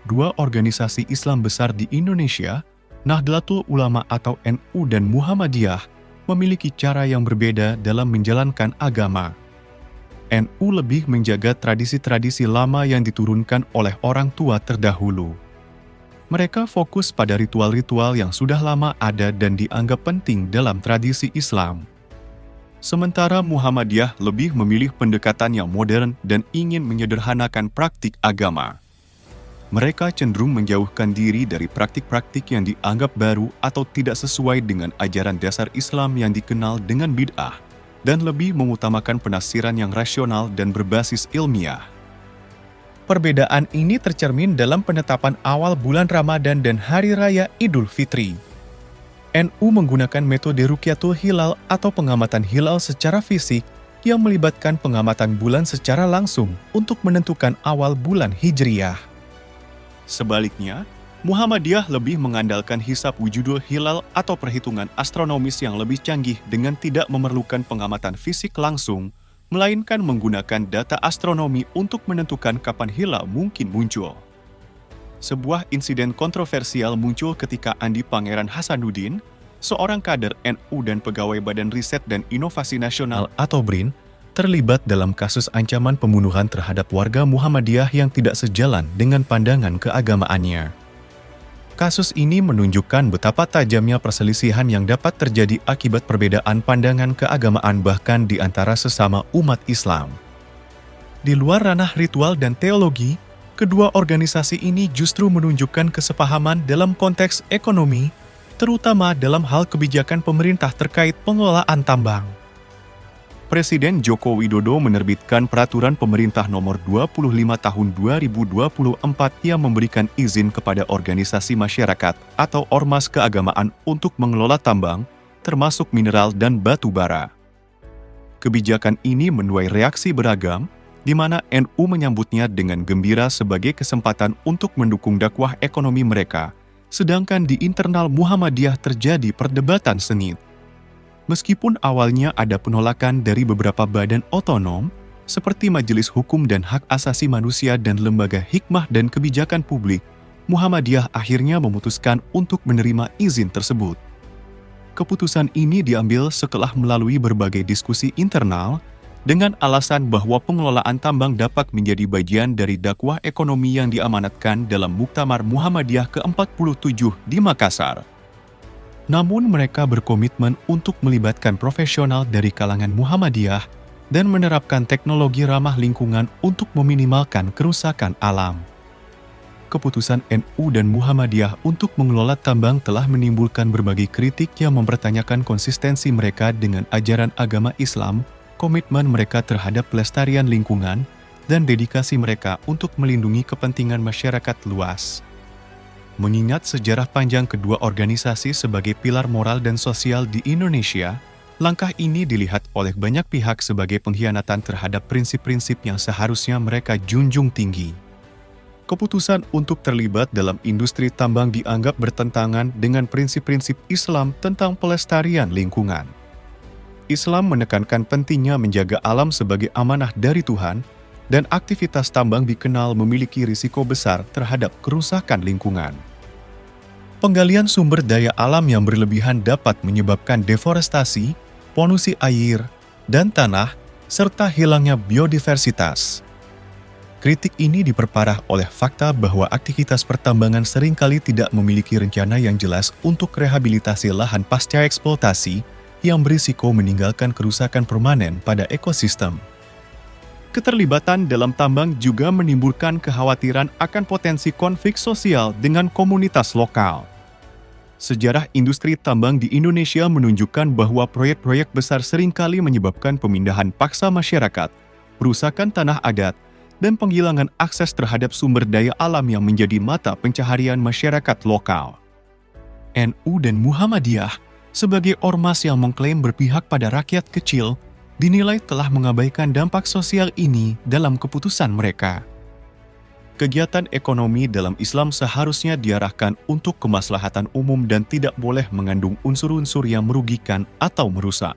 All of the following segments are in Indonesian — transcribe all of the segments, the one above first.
dua organisasi Islam besar di Indonesia, Nahdlatul Ulama atau NU dan Muhammadiyah, memiliki cara yang berbeda dalam menjalankan agama. NU lebih menjaga tradisi-tradisi lama yang diturunkan oleh orang tua terdahulu. Mereka fokus pada ritual-ritual yang sudah lama ada dan dianggap penting dalam tradisi Islam. Sementara Muhammadiyah lebih memilih pendekatan yang modern dan ingin menyederhanakan praktik agama. Mereka cenderung menjauhkan diri dari praktik-praktik yang dianggap baru atau tidak sesuai dengan ajaran dasar Islam yang dikenal dengan bid'ah, dan lebih mengutamakan penafsiran yang rasional dan berbasis ilmiah. Perbedaan ini tercermin dalam penetapan awal bulan Ramadan dan Hari Raya Idul Fitri. NU menggunakan metode Ruqyatul Hilal atau pengamatan hilal secara fisik yang melibatkan pengamatan bulan secara langsung untuk menentukan awal bulan Hijriyah. Sebaliknya, Muhammadiyah lebih mengandalkan hisab wujudul hilal atau perhitungan astronomis yang lebih canggih dengan tidak memerlukan pengamatan fisik langsung, melainkan menggunakan data astronomi untuk menentukan kapan hilal mungkin muncul. Sebuah insiden kontroversial muncul ketika Andi Pangeran Hasanuddin, seorang kader NU dan pegawai Badan Riset dan Inovasi Nasional atau BRIN, terlibat dalam kasus ancaman pembunuhan terhadap warga Muhammadiyah yang tidak sejalan dengan pandangan keagamaannya. Kasus ini menunjukkan betapa tajamnya perselisihan yang dapat terjadi akibat perbedaan pandangan keagamaan bahkan di antara sesama umat Islam. Di luar ranah ritual dan teologi, kedua organisasi ini justru menunjukkan kesepahaman dalam konteks ekonomi, terutama dalam hal kebijakan pemerintah terkait pengelolaan tambang. Presiden Joko Widodo menerbitkan Peraturan Pemerintah Nomor 25 Tahun 2024 yang memberikan izin kepada organisasi masyarakat atau ormas keagamaan untuk mengelola tambang, termasuk mineral dan batu bara. Kebijakan ini menuai reaksi beragam, di mana NU menyambutnya dengan gembira sebagai kesempatan untuk mendukung dakwah ekonomi mereka, sedangkan di internal Muhammadiyah terjadi perdebatan sengit. Meskipun awalnya ada penolakan dari beberapa badan otonom, seperti Majelis Hukum dan Hak Asasi Manusia dan Lembaga Hikmah dan Kebijakan Publik, Muhammadiyah akhirnya memutuskan untuk menerima izin tersebut. Keputusan ini diambil setelah melalui berbagai diskusi internal, dengan alasan bahwa pengelolaan tambang dapat menjadi bagian dari dakwah ekonomi yang diamanatkan dalam Muktamar Muhammadiyah ke-47 di Makassar. Namun mereka berkomitmen untuk melibatkan profesional dari kalangan Muhammadiyah dan menerapkan teknologi ramah lingkungan untuk meminimalkan kerusakan alam. Keputusan NU dan Muhammadiyah untuk mengelola tambang telah menimbulkan berbagai kritik yang mempertanyakan konsistensi mereka dengan ajaran agama Islam, komitmen mereka terhadap pelestarian lingkungan, dan dedikasi mereka untuk melindungi kepentingan masyarakat luas. Mengingat sejarah panjang kedua organisasi sebagai pilar moral dan sosial di Indonesia, langkah ini dilihat oleh banyak pihak sebagai pengkhianatan terhadap prinsip-prinsip yang seharusnya mereka junjung tinggi. Keputusan untuk terlibat dalam industri tambang dianggap bertentangan dengan prinsip-prinsip Islam tentang pelestarian lingkungan. Islam menekankan pentingnya menjaga alam sebagai amanah dari Tuhan, dan aktivitas tambang dikenal memiliki risiko besar terhadap kerusakan lingkungan. Penggalian sumber daya alam yang berlebihan dapat menyebabkan deforestasi, polusi air, dan tanah, serta hilangnya biodiversitas. Kritik ini diperparah oleh fakta bahwa aktivitas pertambangan seringkali tidak memiliki rencana yang jelas untuk rehabilitasi lahan pasca eksploitasi yang berisiko meninggalkan kerusakan permanen pada ekosistem. Keterlibatan dalam tambang juga menimbulkan kekhawatiran akan potensi konflik sosial dengan komunitas lokal. Sejarah industri tambang di Indonesia menunjukkan bahwa proyek-proyek besar seringkali menyebabkan pemindahan paksa masyarakat, perusakan tanah adat, dan penghilangan akses terhadap sumber daya alam yang menjadi mata pencaharian masyarakat lokal. NU dan Muhammadiyah, sebagai ormas yang mengklaim berpihak pada rakyat kecil, dinilai telah mengabaikan dampak sosial ini dalam keputusan mereka. Kegiatan ekonomi dalam Islam seharusnya diarahkan untuk kemaslahatan umum dan tidak boleh mengandung unsur-unsur yang merugikan atau merusak.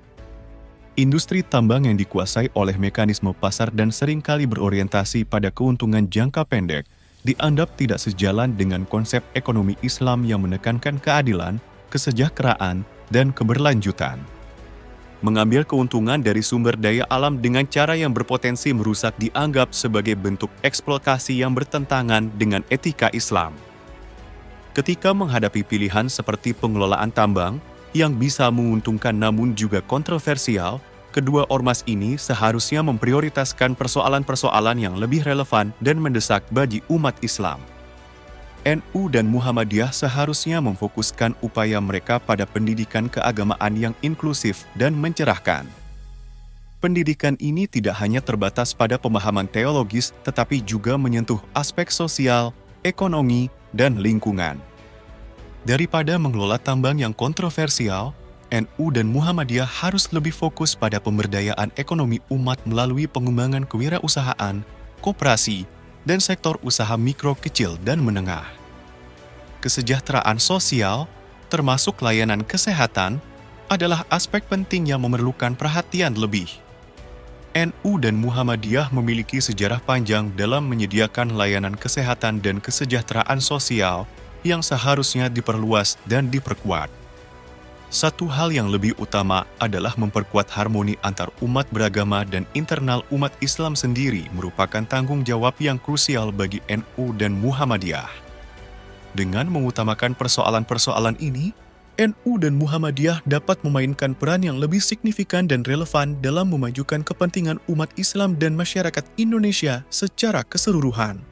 Industri tambang yang dikuasai oleh mekanisme pasar dan seringkali berorientasi pada keuntungan jangka pendek dianggap tidak sejalan dengan konsep ekonomi Islam yang menekankan keadilan, kesejahteraan, dan keberlanjutan. Mengambil keuntungan dari sumber daya alam dengan cara yang berpotensi merusak dianggap sebagai bentuk eksploitasi yang bertentangan dengan etika Islam. Ketika menghadapi pilihan seperti pengelolaan tambang, yang bisa menguntungkan namun juga kontroversial, kedua ormas ini seharusnya memprioritaskan persoalan-persoalan yang lebih relevan dan mendesak bagi umat Islam. NU dan Muhammadiyah seharusnya memfokuskan upaya mereka pada pendidikan keagamaan yang inklusif dan mencerahkan. Pendidikan ini tidak hanya terbatas pada pemahaman teologis, tetapi juga menyentuh aspek sosial, ekonomi, dan lingkungan. Daripada mengelola tambang yang kontroversial, NU dan Muhammadiyah harus lebih fokus pada pemberdayaan ekonomi umat melalui pengembangan kewirausahaan, koperasi, dan sektor usaha mikro, kecil, dan menengah. Kesejahteraan sosial, termasuk layanan kesehatan, adalah aspek penting yang memerlukan perhatian lebih. NU dan Muhammadiyah memiliki sejarah panjang dalam menyediakan layanan kesehatan dan kesejahteraan sosial yang seharusnya diperluas dan diperkuat. Satu hal yang lebih utama adalah memperkuat harmoni antar umat beragama dan internal umat Islam sendiri merupakan tanggung jawab yang krusial bagi NU dan Muhammadiyah. Dengan mengutamakan persoalan-persoalan ini, NU dan Muhammadiyah dapat memainkan peran yang lebih signifikan dan relevan dalam memajukan kepentingan umat Islam dan masyarakat Indonesia secara keseluruhan.